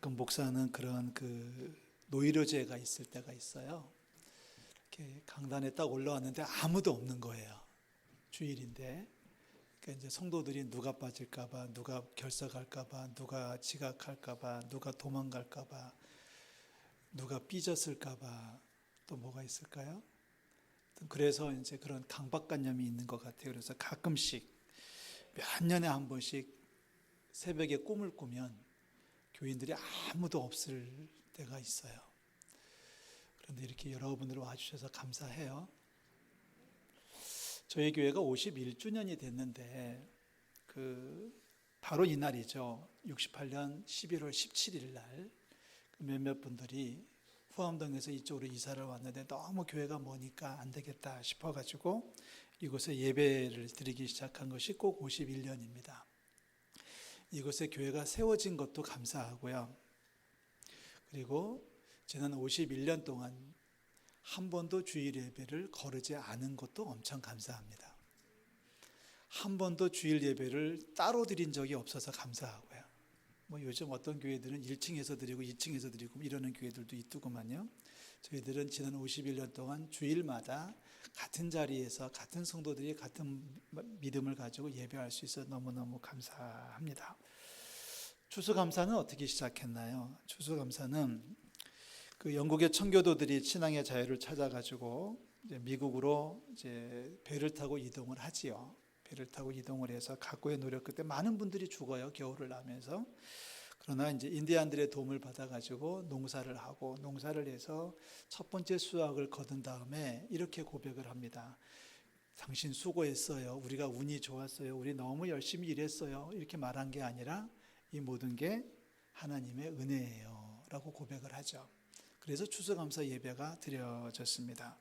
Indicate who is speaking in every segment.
Speaker 1: 가끔 목사는 그런 노이로제가 있을 때가 있어요. 이렇게 강단에 딱 올라왔는데 아무도 없는 거예요. 주일인데. 그러니까 이제 성도들이 누가 빠질까봐, 누가 결석할까봐, 누가 지각할까봐, 누가 도망갈까봐, 누가 삐졌을까봐, 또 뭐가 있을까요? 그래서 이제 그런 강박관념이 있는 것 같아요. 그래서 가끔씩 몇 년에 한 번씩 새벽에 꿈을 꾸면 교인들이 아무도 없을 때가 있어요. 그런데 이렇게 여러분들 와주셔서 감사해요. 저희 교회가 51주년이 됐는데 바로 이날이죠. 68년 11월 17일 날 몇몇 분들이 후암동에서 이쪽으로 이사를 왔는데 너무 교회가 머니까 안 되겠다 싶어가지고 이곳에 예배를 드리기 시작한 것이 꼭 51년입니다. 이곳에 교회가 세워진 것도 감사하고요. 그리고 지난 51년 동안 한 번도 주일 예배를 거르지 않은 것도 엄청 감사합니다. 한 번도 주일 예배를 따로 드린 적이 없어서 감사하고요. 요즘 어떤 교회들은 1층에서 드리고 2층에서 드리고 이러는 교회들도 있더구만요. 저희들은 지난 51년 동안 주일마다 같은 자리에서 같은 성도들이 같은 믿음을 가지고 예배할 수 있어 너무너무 감사합니다. 추수감사는 어떻게 시작했나요? 추수감사는 영국의 청교도들이 신앙의 자유를 찾아가지고 이제 미국으로 이제 배를 타고 이동을 하지요. 배를 타고 이동을 해서 각고의 노력 끝에 많은 분들이 죽어요. 겨울을 나면서. 그러나 이제 인디안들의 도움을 받아가지고 농사를 하고 농사를 해서 첫 번째 수확을 거둔 다음에 이렇게 고백을 합니다. 당신 수고했어요. 우리가 운이 좋았어요. 우리 너무 열심히 일했어요. 이렇게 말한 게 아니라 이 모든 게 하나님의 은혜예요. 라고 고백을 하죠. 그래서 추수감사 예배가 드려졌습니다.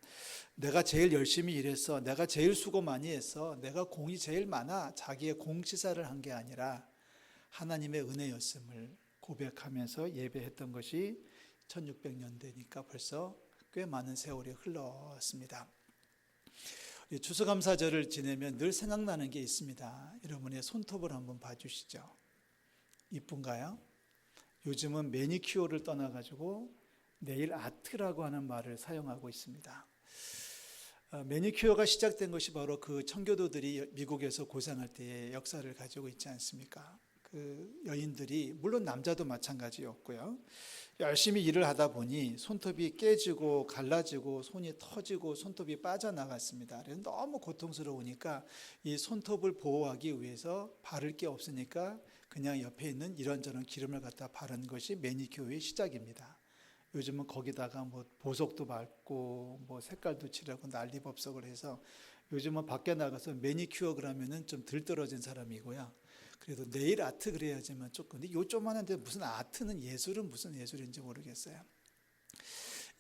Speaker 1: 내가 제일 열심히 일했어. 내가 제일 수고 많이 했어. 내가 공이 제일 많아. 자기의 공시사를 한 게 아니라 하나님의 은혜였음을 고백하면서 예배했던 것이 1600년대니까 벌써 꽤 많은 세월이 흘렀습니다. 추수감사절을 지내면 늘 생각나는 게 있습니다. 여러분의 손톱을 한번 봐주시죠. 이쁜가요? 요즘은 매니큐어를 떠나가지고 네일 아트라고 하는 말을 사용하고 있습니다. 매니큐어가 시작된 것이 바로 그 청교도들이 미국에서 고생할 때의 역사를 가지고 있지 않습니까? 그 여인들이 물론 남자도 마찬가지였고요. 열심히 일을 하다 보니 손톱이 깨지고 갈라지고 손이 터지고 손톱이 빠져나갔습니다. 그래서 너무 고통스러우니까 이 손톱을 보호하기 위해서 바를 게 없으니까 그냥 옆에 있는 이런저런 기름을 갖다 바른 것이 매니큐어의 시작입니다. 요즘은 거기다가 보석도 밟고 색깔도 칠하고 난리법석을 해서 요즘은 밖에 나가서 매니큐어 그러면은 좀 들떨어진 사람이고요. 그래도 네일 아트 그래야지만 조금. 근데 요조만한데 무슨 아트는 예술은 무슨 예술인지 모르겠어요.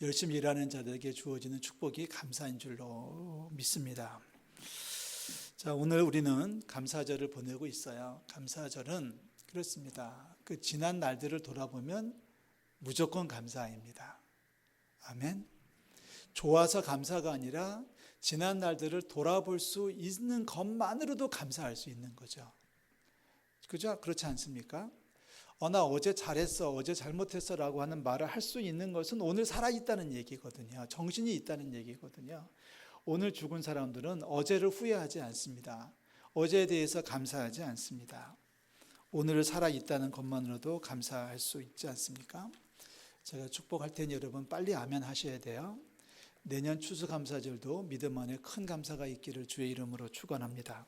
Speaker 1: 열심히 일하는 자들에게 주어지는 축복이 감사인 줄로 믿습니다. 자, 오늘 우리는 감사절을 보내고 있어요. 감사절은 그렇습니다. 그 지난 날들을 돌아보면 무조건 감사입니다. 아멘. 좋아서 감사가 아니라 지난 날들을 돌아볼 수 있는 것만으로도 감사할 수 있는 거죠. 그죠? 그렇지 않습니까? 나 어제 잘했어, 어제 잘못했어 라고 하는 말을 할 수 있는 것은 오늘 살아있다는 얘기거든요. 정신이 있다는 얘기거든요. 오늘 죽은 사람들은 어제를 후회하지 않습니다. 어제에 대해서 감사하지 않습니다. 오늘을 살아있다는 것만으로도 감사할 수 있지 않습니까? 제가 축복할 테니 여러분 빨리 아멘 하셔야 돼요. 내년 추수감사절도 믿음 안에 큰 감사가 있기를 주의 이름으로 축원합니다.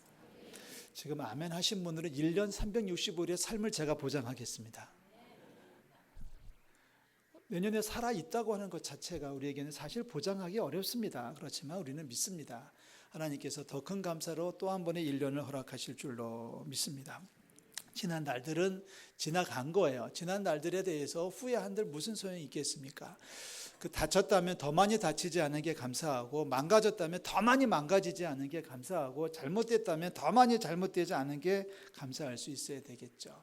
Speaker 1: 지금 아멘 하신 분들은 1년 365일의 삶을 제가 보장하겠습니다. 내년에 살아있다고 하는 것 자체가 우리에게는 사실 보장하기 어렵습니다. 그렇지만 우리는 믿습니다. 하나님께서 더 큰 감사로 또 한 번의 1년을 허락하실 줄로 믿습니다. 지난 날들은 지나간 거예요. 지난 날들에 대해서 후회한들 무슨 소용이 있겠습니까? 다쳤다면 더 많이 다치지 않은 게 감사하고, 망가졌다면 더 많이 망가지지 않은 게 감사하고, 잘못됐다면 더 많이 잘못되지 않은 게 감사할 수 있어야 되겠죠.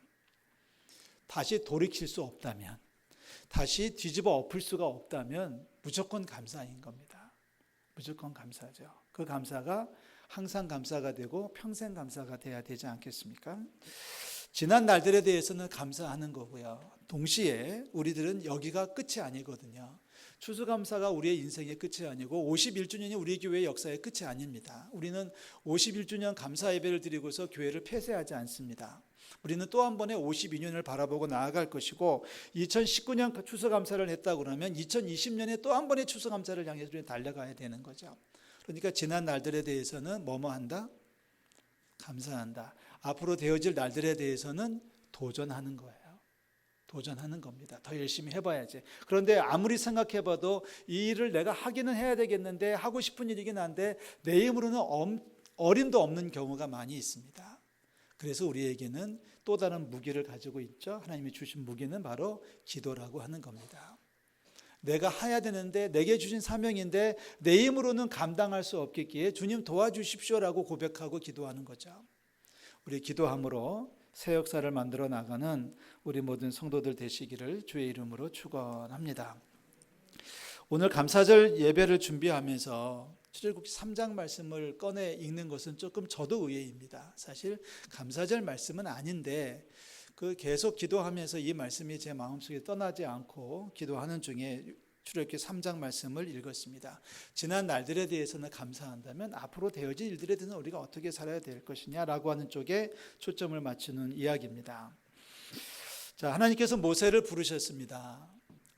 Speaker 1: 다시 돌이킬 수 없다면, 다시 뒤집어 엎을 수가 없다면 무조건 감사인 겁니다. 무조건 감사죠. 그 감사가 항상 감사가 되고 평생 감사가 돼야 되지 않겠습니까? 지난 날들에 대해서는 감사하는 거고요. 동시에 우리들은 여기가 끝이 아니거든요. 추수감사가 우리의 인생의 끝이 아니고 51주년이 우리 교회의 역사의 끝이 아닙니다. 우리는 51주년 감사 예배를 드리고서 교회를 폐쇄하지 않습니다. 우리는 또 한 번의 52년을 바라보고 나아갈 것이고 2019년 추수감사를 했다고 그러면 2020년에 또 한 번의 추수감사를 향해서 우리는 달려가야 되는 거죠. 그러니까 지난 날들에 대해서는 뭐뭐 한다? 감사한다. 앞으로 되어질 날들에 대해서는 도전하는 거예요. 도전하는 겁니다. 더 열심히 해봐야지. 그런데 아무리 생각해봐도 이 일을 내가 하기는 해야 되겠는데 하고 싶은 일이긴 한데 내 힘으로는 어림도 없는 경우가 많이 있습니다. 그래서 우리에게는 또 다른 무기를 가지고 있죠. 하나님이 주신 무기는 바로 기도라고 하는 겁니다. 내가 해야 되는데 내게 주신 사명인데 내 힘으로는 감당할 수 없겠기에 주님 도와주십시오라고 고백하고 기도하는 거죠. 우리 기도함으로 새 역사를 만들어 나가는 우리 모든 성도들 되시기를 주의 이름으로 축원합니다. 오늘 감사절 예배를 준비하면서 출애굽기 3장 말씀을 꺼내 읽는 것은 조금 저도 의외입니다. 사실 감사절 말씀은 아닌데 계속 기도하면서 이 말씀이 제 마음속에 떠나지 않고 기도하는 중에 출애굽기 3장 말씀을 읽었습니다. 지난 날들에 대해서는 감사한다면 앞으로 되어질 일들에 대해서는 우리가 어떻게 살아야 될 것이냐라고 하는 쪽에 초점을 맞추는 이야기입니다. 자, 하나님께서 모세를 부르셨습니다.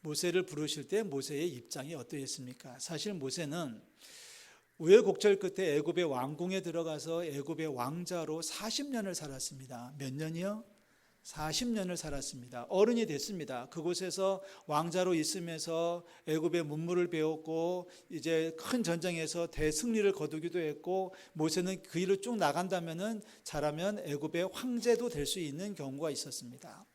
Speaker 1: 모세를 부르실 때 모세의 입장이 어떠했습니까? 사실 모세는 우여곡절 끝에 애굽의 왕궁에 들어가서 애굽의 왕자로 40년을 살았습니다. 몇 년이요? 40년을 살았습니다. 어른이 됐습니다. 그곳에서 왕자로 있으면서 애굽의 문물을 배웠고 이제 큰 전쟁에서 대승리를 거두기도 했고 모세는 그 일을 쭉 나간다면은 잘하면 애굽의 황제도 될 수 있는 경우가 있었습니다.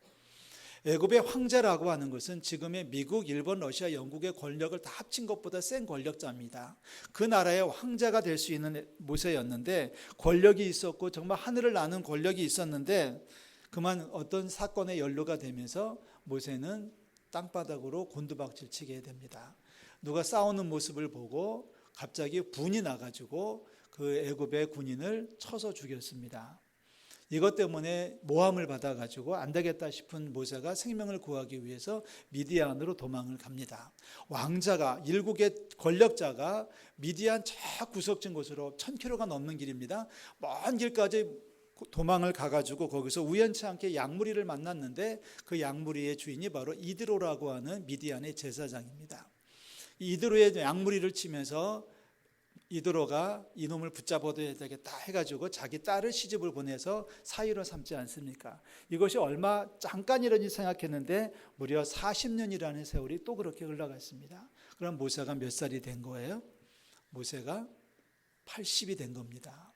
Speaker 1: 애굽의 황제라고 하는 것은 지금의 미국, 일본, 러시아, 영국의 권력을 다 합친 것보다 센 권력자입니다. 그 나라의 황제가 될 수 있는 모세였는데 권력이 있었고 정말 하늘을 나는 권력이 있었는데 그만 어떤 사건에 연루가 되면서 모세는 땅바닥으로 곤두박질 치게 됩니다. 누가 싸우는 모습을 보고 갑자기 분이 나가지고 그 애굽의 군인을 쳐서 죽였습니다. 이것 때문에 모함을 받아가지고 안 되겠다 싶은 모세가 생명을 구하기 위해서 미디안으로 도망을 갑니다. 왕자가 일국의 권력자가 미디안 저 구석진 곳으로 1000km가 넘는 길입니다. 먼 길까지 도망을 가가지고 거기서 우연치 않게 양무리를 만났는데 그 양무리의 주인이 바로 이드로라고 하는 미디안의 제사장입니다. 이드로의 양무리를 치면서 이드로가 이놈을 붙잡아야 되겠다 해가지고 자기 딸을 시집을 보내서 사위로 삼지 않습니까? 이것이 얼마 잠깐이라니 생각했는데 무려 40년이라는 세월이 또 그렇게 흘러갔습니다. 그럼 모세가 몇 살이 된 거예요? 모세가 80이 된 겁니다.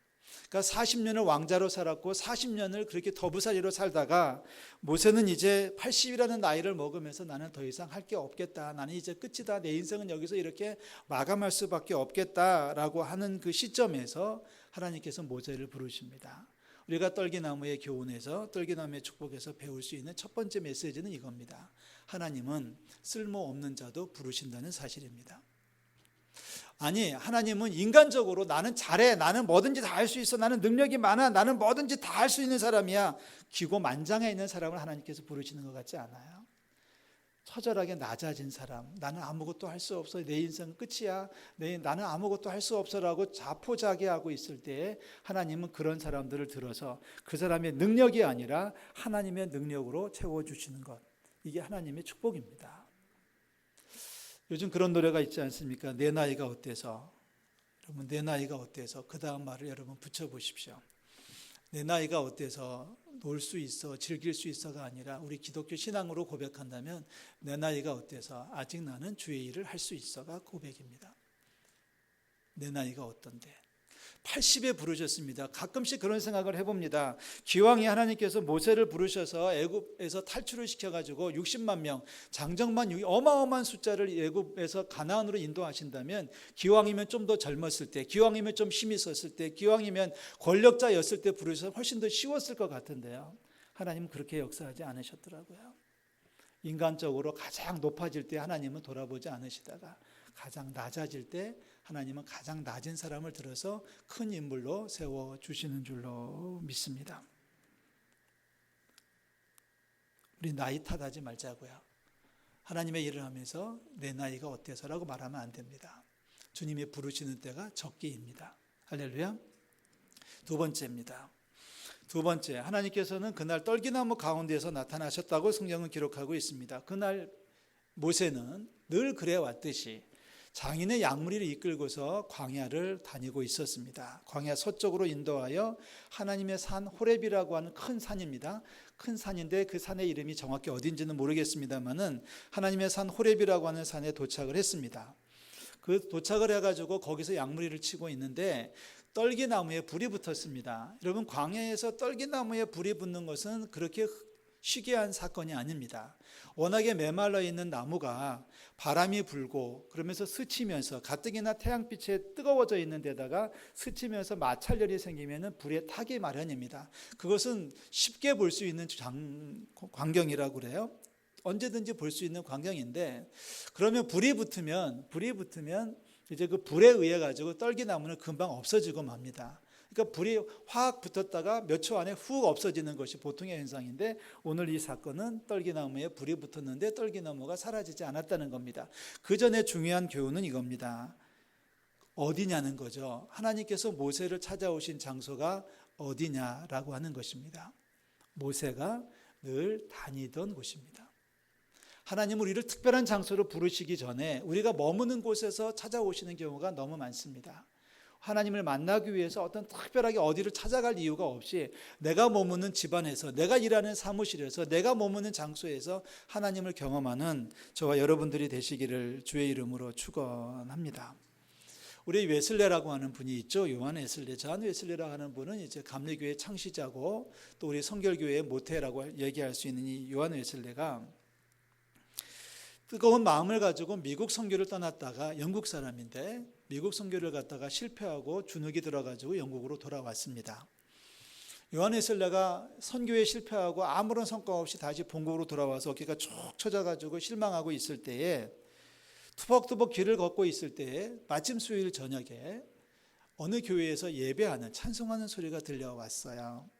Speaker 1: 그러니까 40년을 왕자로 살았고 40년을 그렇게 더부살이로 살다가 모세는 이제 80이라는 나이를 먹으면서 나는 더 이상 할 게 없겠다. 나는 이제 끝이다. 내 인생은 여기서 이렇게 마감할 수밖에 없겠다라고 하는 그 시점에서 하나님께서 모세를 부르십니다. 우리가 떨기나무의 교훈에서 떨기나무의 축복에서 배울 수 있는 첫 번째 메시지는 이겁니다. 하나님은 쓸모없는 자도 부르신다는 사실입니다. 아니, 하나님은 인간적으로 나는 잘해, 나는 뭐든지 다 할 수 있어, 나는 능력이 많아, 나는 뭐든지 다 할 수 있는 사람이야, 기고만장해 있는 사람을 하나님께서 부르시는 것 같지 않아요? 처절하게 낮아진 사람, 나는 아무것도 할 수 없어, 내 인생은 끝이야, 나는 아무것도 할 수 없어라고 자포자기하고 있을 때에 하나님은 그런 사람들을 들어서 그 사람의 능력이 아니라 하나님의 능력으로 채워주시는 것, 이게 하나님의 축복입니다. 요즘 그런 노래가 있지 않습니까? 내 나이가 어때서? 여러분, 내 나이가 어때서? 그 다음 말을 여러분 붙여보십시오. 내 나이가 어때서 놀 수 있어, 즐길 수 있어가 아니라 우리 기독교 신앙으로 고백한다면 내 나이가 어때서 아직 나는 주의 일을 할 수 있어가 고백입니다. 내 나이가 어떤데? 80에 부르셨습니다. 가끔씩 그런 생각을 해봅니다. 기왕이 하나님께서 모세를 부르셔서 애굽에서 탈출을 시켜가지고 60만 명, 장정만 어마어마한 숫자를 애굽에서 가나안으로 인도하신다면 기왕이면 좀 더 젊었을 때, 기왕이면 좀 힘이 있었을 때, 기왕이면 권력자였을 때 부르셔서 훨씬 더 쉬웠을 것 같은데요. 하나님은 그렇게 역사하지 않으셨더라고요. 인간적으로 가장 높아질 때 하나님은 돌아보지 않으시다가 가장 낮아질 때 하나님은 가장 낮은 사람을 들어서 큰 인물로 세워주시는 줄로 믿습니다. 우리 나이 탓하지 말자고요. 하나님의 일을 하면서 내 나이가 어때서라고 말하면 안 됩니다. 주님이 부르시는 때가 적기입니다. 할렐루야. 두 번째입니다. 두 번째, 하나님께서는 그날 떨기나무 가운데에서 나타나셨다고 성경은 기록하고 있습니다. 그날 모세는 늘 그래 왔듯이 장인의 양무리를 이끌고서 광야를 다니고 있었습니다. 광야 서쪽으로 인도하여 하나님의 산 호렙이라고 하는 큰 산입니다. 큰 산인데 그 산의 이름이 정확히 어딘지는 모르겠습니다만은 하나님의 산 호렙이라고 하는 산에 도착을 했습니다. 그 도착을 해가지고 거기서 양무리를 치고 있는데 떨기나무에 불이 붙었습니다. 여러분, 광야에서 떨기나무에 불이 붙는 것은 그렇게 희귀한 사건이 아닙니다. 워낙에 메말라 있는 나무가 바람이 불고 그러면서 스치면서 가뜩이나 태양빛에 뜨거워져 있는 데다가 스치면서 마찰열이 생기면 불에 타기 마련입니다. 그것은 쉽게 볼 수 있는 광경이라고 그래요. 언제든지 볼 수 있는 광경인데, 그러면 불이 붙으면 이제 그 불에 의해 가지고 떨기나무는 금방 없어지고 맙니다. 그러니까 불이 확 붙었다가 몇 초 안에 훅 없어지는 것이 보통의 현상인데, 오늘 이 사건은 떨기나무에 불이 붙었는데 떨기나무가 사라지지 않았다는 겁니다. 그 전에 중요한 교훈은 이겁니다. 어디냐는 거죠. 하나님께서 모세를 찾아오신 장소가 어디냐라고 하는 것입니다. 모세가 늘 다니던 곳입니다. 하나님은 우리를 특별한 장소로 부르시기 전에 우리가 머무는 곳에서 찾아오시는 경우가 너무 많습니다. 하나님을 만나기 위해서 어떤 특별하게 어디를 찾아갈 이유가 없이 내가 머무는 집안에서, 내가 일하는 사무실에서, 내가 머무는 장소에서 하나님을 경험하는 저와 여러분들이 되시기를 주의 이름으로 축원합니다. 우리 웨슬레라고 하는 분이 있죠. 요한 웨슬레. 존 웨슬레라고 하는 분은 이제 감리교회 창시자고 또 우리 성결교회의 모태라고 얘기할 수 있는 이 요한 웨슬레가 뜨거운 마음을 가지고 미국 선교를 떠났다가, 영국 사람인데 미국 선교를 갔다가 실패하고 주눅이 들어가지고 영국으로 돌아왔습니다. 요한 웨슬레가 선교에 실패하고 아무런 성과 없이 다시 본국으로 돌아와서 어깨가 쭉 처져가지고 실망하고 있을 때에, 투벅투벅 길을 걷고 있을 때에 마침 수요일 저녁에 어느 교회에서 예배하는, 찬송하는 소리가 들려왔어요.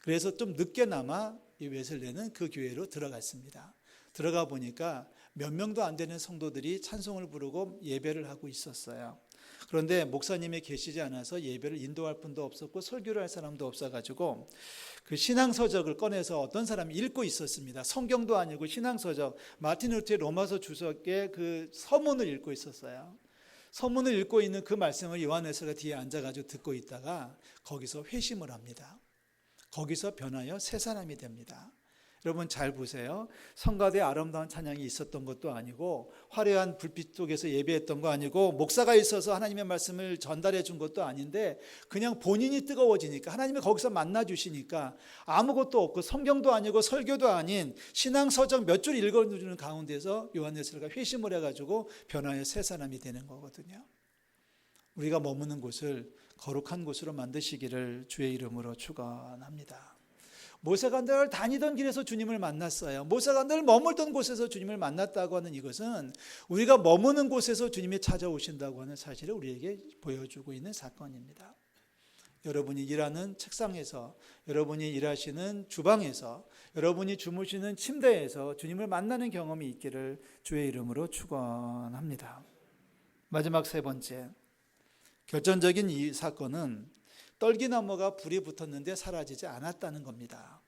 Speaker 1: 그래서 좀 늦게나마 이 웨슬레는 그 교회로 들어갔습니다. 들어가 보니까 몇 명도 안 되는 성도들이 찬송을 부르고 예배를 하고 있었어요. 그런데 목사님이 계시지 않아서 예배를 인도할 분도 없었고 설교를 할 사람도 없어가지고 그 신앙서적을 꺼내서 어떤 사람이 읽고 있었습니다. 성경도 아니고 신앙서적, 마틴 루터의 로마서 주석의 그 서문을 읽고 있었어요. 서문을 읽고 있는 그 말씀을 요한 웨슬레가 뒤에 앉아가지고 듣고 있다가 거기서 회심을 합니다. 거기서 변하여 새 사람이 됩니다. 여러분 잘 보세요. 성가대에 아름다운 찬양이 있었던 것도 아니고, 화려한 불빛 속에서 예배했던 거 아니고, 목사가 있어서 하나님의 말씀을 전달해 준 것도 아닌데, 그냥 본인이 뜨거워지니까, 하나님이 거기서 만나주시니까 아무것도 없고 성경도 아니고 설교도 아닌 신앙서적 몇 줄 읽어주는 가운데서 요한 웨슬레가 회심을 해가지고 변화의 새 사람이 되는 거거든요. 우리가 머무는 곳을 거룩한 곳으로 만드시기를 주의 이름으로 축원합니다. 모세가 늘 다니던 길에서 주님을 만났어요. 모세가 늘 머물던 곳에서 주님을 만났다고 하는 이것은 우리가 머무는 곳에서 주님이 찾아오신다고 하는 사실을 우리에게 보여주고 있는 사건입니다. 여러분이 일하는 책상에서, 여러분이 일하시는 주방에서, 여러분이 주무시는 침대에서 주님을 만나는 경험이 있기를 주의 이름으로 축원합니다. 마지막 세 번째, 결정적인 이 사건은 떨기나무가 불이 붙었는데 사라지지 않았다는 겁니다.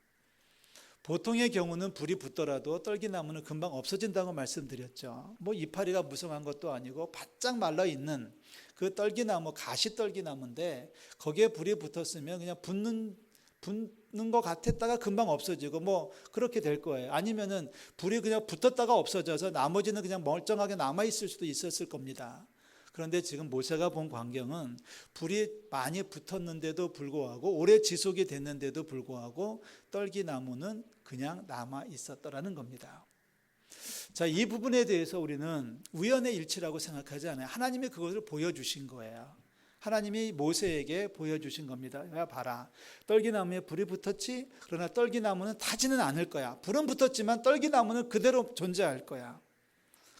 Speaker 1: 보통의 경우는 불이 붙더라도 떨기나무는 금방 없어진다고 말씀드렸죠. 뭐 이파리가 무성한 것도 아니고 바짝 말라있는 그 떨기나무, 가시떨기나무인데 거기에 불이 붙었으면 그냥 붙는 것 같았다가 금방 없어지고 뭐 그렇게 될 거예요. 아니면은 불이 그냥 붙었다가 없어져서 나머지는 그냥 멀쩡하게 남아있을 수도 있었을 겁니다. 그런데 지금 모세가 본 광경은 불이 많이 붙었는데도 불구하고, 오래 지속이 됐는데도 불구하고 떨기나무는 그냥 남아 있었더라는 겁니다. 자, 이 부분에 대해서 우리는 우연의 일치라고 생각하지 않아요. 하나님이 그것을 보여주신 거예요. 하나님이 모세에게 보여주신 겁니다. 야, 봐라, 떨기나무에 불이 붙었지? 그러나 떨기나무는 타지는 않을 거야. 불은 붙었지만 떨기나무는 그대로 존재할 거야.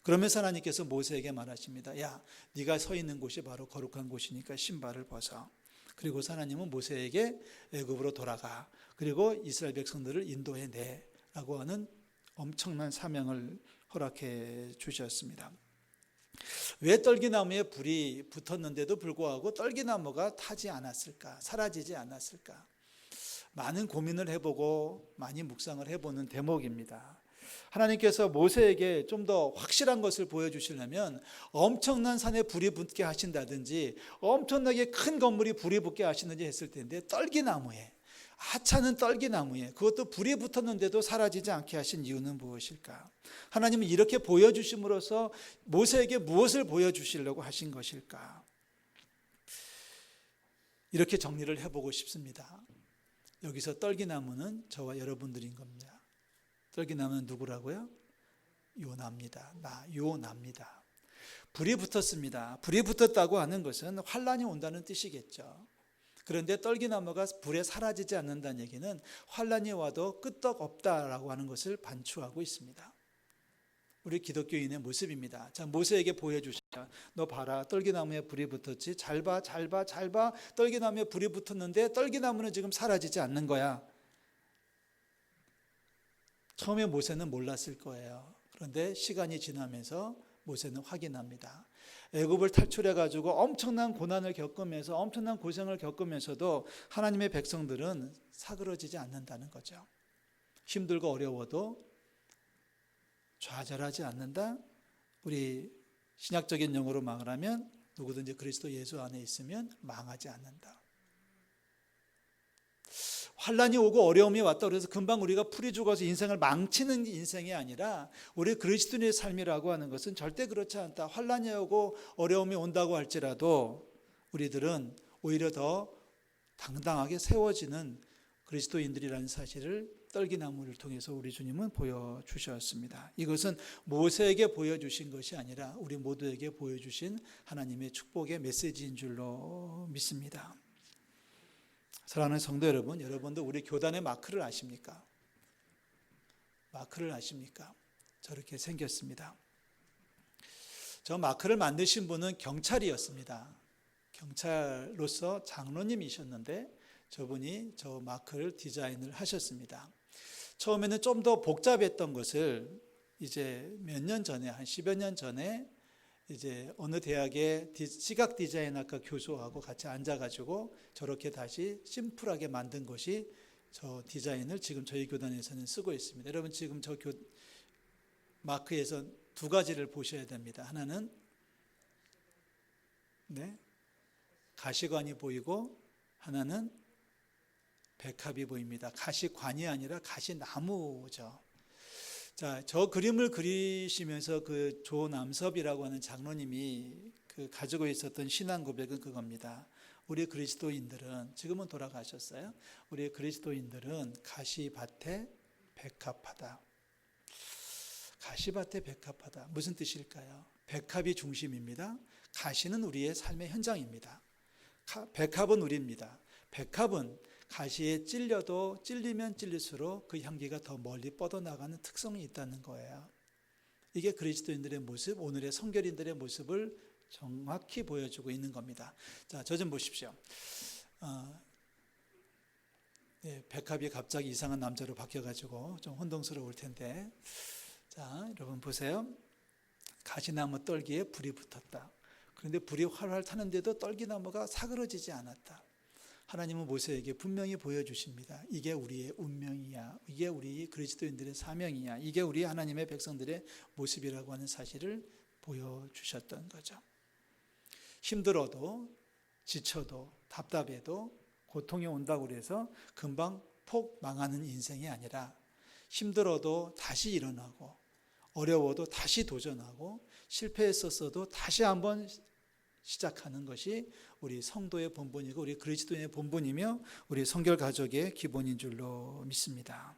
Speaker 1: 그러면서 하나님께서 모세에게 말하십니다. 야, 네가 서 있는 곳이 바로 거룩한 곳이니까 신발을 벗어. 그리고 하나님은 모세에게 애굽으로 돌아가. 그리고 이스라엘 백성들을 인도해내라고 하는 엄청난 사명을 허락해 주셨습니다. 왜 떨기나무에 불이 붙었는데도 불구하고 떨기나무가 타지 않았을까? 사라지지 않았을까? 많은 고민을 해보고 많이 묵상을 해보는 대목입니다. 하나님께서 모세에게 좀 더 확실한 것을 보여주시려면 엄청난 산에 불이 붙게 하신다든지 엄청나게 큰 건물이 불이 붙게 하시는지 했을 텐데 떨기나무에, 하찮은 떨기나무에, 그것도 불이 붙었는데도 사라지지 않게 하신 이유는 무엇일까? 하나님은 이렇게 보여주심으로써 모세에게 무엇을 보여주시려고 하신 것일까? 이렇게 정리를 해보고 싶습니다. 여기서 떨기나무는 저와 여러분들인 겁니다. 떨기나무는 누구라고요? 요나입니다. 요나입니다. 불이 붙었습니다. 불이 붙었다고 하는 것은 환란이 온다는 뜻이겠죠. 그런데 떨기나무가 불에 사라지지 않는다는 얘기는 환란이 와도 끄떡없다라고 하는 것을 반추하고 있습니다. 우리 기독교인의 모습입니다. 자, 모세에게 보여주시자. 너 봐라, 떨기나무에 불이 붙었지. 잘 봐, 잘 봐, 잘 봐. 떨기나무에 불이 붙었는데 떨기나무는 지금 사라지지 않는 거야. 처음에 모세는 몰랐을 거예요. 그런데 시간이 지나면서 모세는 확인합니다. 애굽을 탈출해 가지고 엄청난 고난을 겪으면서 엄청난 고생을 겪으면서도 하나님의 백성들은 사그러지지 않는다는 거죠. 힘들고 어려워도 좌절하지 않는다. 우리 신약적인 용어로 말하면 누구든지 그리스도 예수 안에 있으면 망하지 않는다. 환란이 오고 어려움이 왔다 그래서 금방 우리가 풀이 죽어서 인생을 망치는 인생이 아니라 우리 그리스도인의 삶이라고 하는 것은 절대 그렇지 않다. 환란이 오고 어려움이 온다고 할지라도 우리들은 오히려 더 당당하게 세워지는 그리스도인들이라는 사실을 떨기나무를 통해서 우리 주님은 보여주셨습니다. 이것은 모세에게 보여주신 것이 아니라 우리 모두에게 보여주신 하나님의 축복의 메시지인 줄로 믿습니다. 사랑하는 성도 여러분, 여러분도 우리 교단의 마크를 아십니까? 마크를 아십니까? 저렇게 생겼습니다. 저 마크를 만드신 분은 경찰이었습니다. 경찰로서 장로님이셨는데 저분이 저 마크를 디자인을 하셨습니다. 처음에는 좀 더 복잡했던 것을 이제 몇 년 전에, 한 10여 년 전에 이제 어느 대학의 시각 디자인학과 교수하고 같이 앉아가지고 저렇게 다시 심플하게 만든 것이 저 디자인을 지금 저희 교단에서는 쓰고 있습니다. 여러분 지금 저 마크에서 두 가지를 보셔야 됩니다. 하나는 가시관이 보이고 하나는 백합이 보입니다. 가시관이 아니라 가시나무죠. 자, 저 그림을 그리시면서 그 조남섭이라고 하는 장로님이 가지고 있었던 신앙 고백은 그겁니다. 우리 그리스도인들은, 지금은 돌아가셨어요. 우리 그리스도인들은 가시밭에 백합하다. 가시밭에 백합하다. 무슨 뜻일까요? 백합이 중심입니다. 가시는 우리의 삶의 현장입니다. 백합은 우리입니다. 백합은 가시에 찔리면 찔릴수록 그 향기가 더 멀리 뻗어나가는 특성이 있다는 거예요. 이게 그리스도인들의 모습, 오늘의 성결인들의 모습을 정확히 보여주고 있는 겁니다. 자, 저 좀 보십시오. 백합이 갑자기 이상한 남자로 바뀌어가지고 좀 혼동스러울 텐데, 자, 여러분 보세요. 가시나무 떨기에 불이 붙었다. 그런데 불이 활활 타는데도 떨기나무가 사그러지지 않았다. 하나님은 모세에게 분명히 보여주십니다. 이게 우리의 운명이야. 이게 우리 그리스도인들의 사명이야. 이게 우리 하나님의 백성들의 모습이라고 하는 사실을 보여주셨던 거죠. 힘들어도 지쳐도 답답해도 고통이 온다고 해서 금방 폭 망하는 인생이 아니라 힘들어도 다시 일어나고 어려워도 다시 도전하고 실패했었어도 다시 한번 시작하는 것이 우리 성도의 본분이고 우리 그리스도인의 본분이며 우리 성결 가족의 기본인 줄로 믿습니다.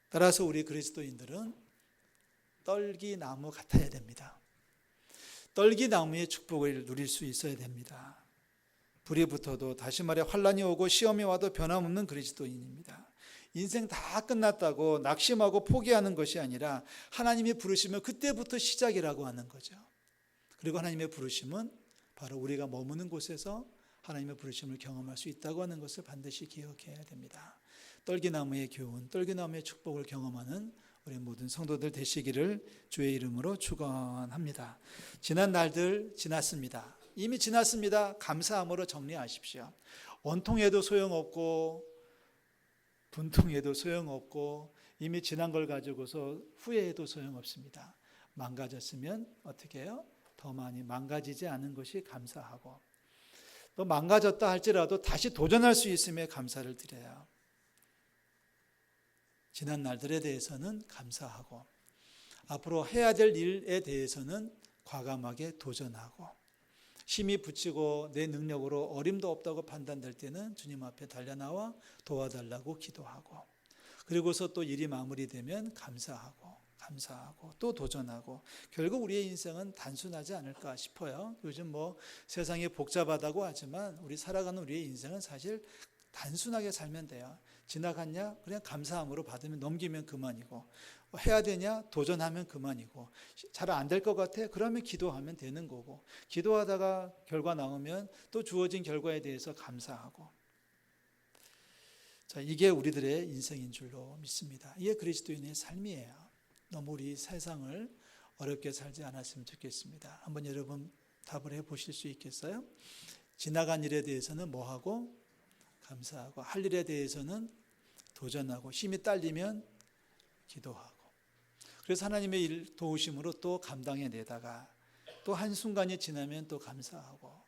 Speaker 1: 따라서 우리 그리스도인들은 떨기나무 같아야 됩니다. 떨기나무의 축복을 누릴 수 있어야 됩니다. 불이 붙어도 다시 말해 환란이 오고 시험이 와도 변함없는 그리스도인입니다. 인생 다 끝났다고 낙심하고 포기하는 것이 아니라 하나님이 부르시면 그때부터 시작이라고 하는 거죠. 그리고 하나님의 부르심은 바로 우리가 머무는 곳에서 하나님의 부르심을 경험할 수 있다고 하는 것을 반드시 기억해야 됩니다. 떨기나무의 교훈, 떨기나무의 축복을 경험하는 우리 모든 성도들 되시기를 주의 이름으로 축원합니다. 지난 날들 지났습니다. 이미 지났습니다. 감사함으로 정리하십시오. 원통해도 소용없고 분통해도 소용없고 이미 지난 걸 가지고서 후회해도 소용없습니다. 망가졌으면 어떻게 해요? 더 많이 망가지지 않은 것이 감사하고, 또 망가졌다 할지라도 다시 도전할 수 있음에 감사를 드려요. 지난 날들에 대해서는 감사하고, 앞으로 해야 될 일에 대해서는 과감하게 도전하고, 힘이 붙이고 내 능력으로 어림도 없다고 판단될 때는 주님 앞에 달려나와 도와달라고 기도하고, 그리고서 또 일이 마무리되면 감사하고 또 도전하고, 결국 우리의 인생은 단순하지 않을까 싶어요. 요즘 세상이 복잡하다고 하지만 우리 살아가는 우리의 인생은 사실 단순하게 살면 돼요. 지나갔냐? 그냥 감사함으로 받으면 넘기면 그만이고, 해야 되냐? 도전하면 그만이고, 잘 안 될 것 같아? 그러면 기도하면 되는 거고, 기도하다가 결과 나오면 또 주어진 결과에 대해서 감사하고. 자, 이게 우리들의 인생인 줄로 믿습니다. 이게 그리스도인의 삶이에요. 너무 우리 세상을 어렵게 살지 않았으면 좋겠습니다. 한번 여러분 답을 해보실 수 있겠어요? 지나간 일에 대해서는 뭐하고? 감사하고, 할 일에 대해서는 도전하고, 힘이 딸리면 기도하고, 그래서 하나님의 일 도우심으로 또 감당해내다가 또 한순간이 지나면 또 감사하고.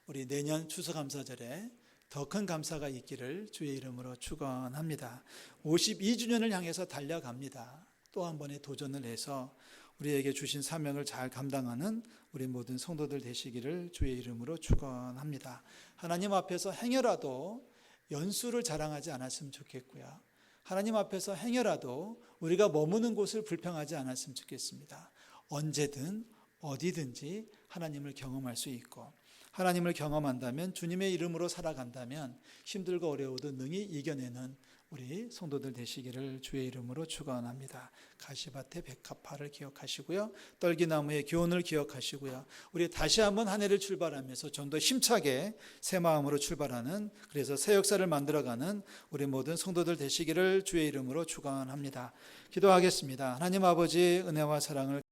Speaker 1: 우리 내년 추수감사절에 더 큰 감사가 있기를 주의 이름으로 축원합니다. 52주년을 향해서 달려갑니다. 또 한 번의 도전을 해서 우리에게 주신 사명을 잘 감당하는 우리 모든 성도들 되시기를 주의 이름으로 축원합니다. 하나님 앞에서 행여라도 연수를 자랑하지 않았으면 좋겠고요. 하나님 앞에서 행여라도 우리가 머무는 곳을 불평하지 않았으면 좋겠습니다. 언제든 어디든지 하나님을 경험할 수 있고, 하나님을 경험한다면, 주님의 이름으로 살아간다면 힘들고 어려워도 능히 이겨내는 우리 성도들 되시기를 주의 이름으로 축원합니다. 가시밭의 백합화를 기억하시고요, 떨기나무의 교훈을 기억하시고요, 우리 다시 한번 한 해를 출발하면서 좀 더 힘차게 새 마음으로 출발하는, 그래서 새 역사를 만들어가는 우리 모든 성도들 되시기를 주의 이름으로 축원합니다. 기도하겠습니다. 하나님 아버지, 은혜와 사랑을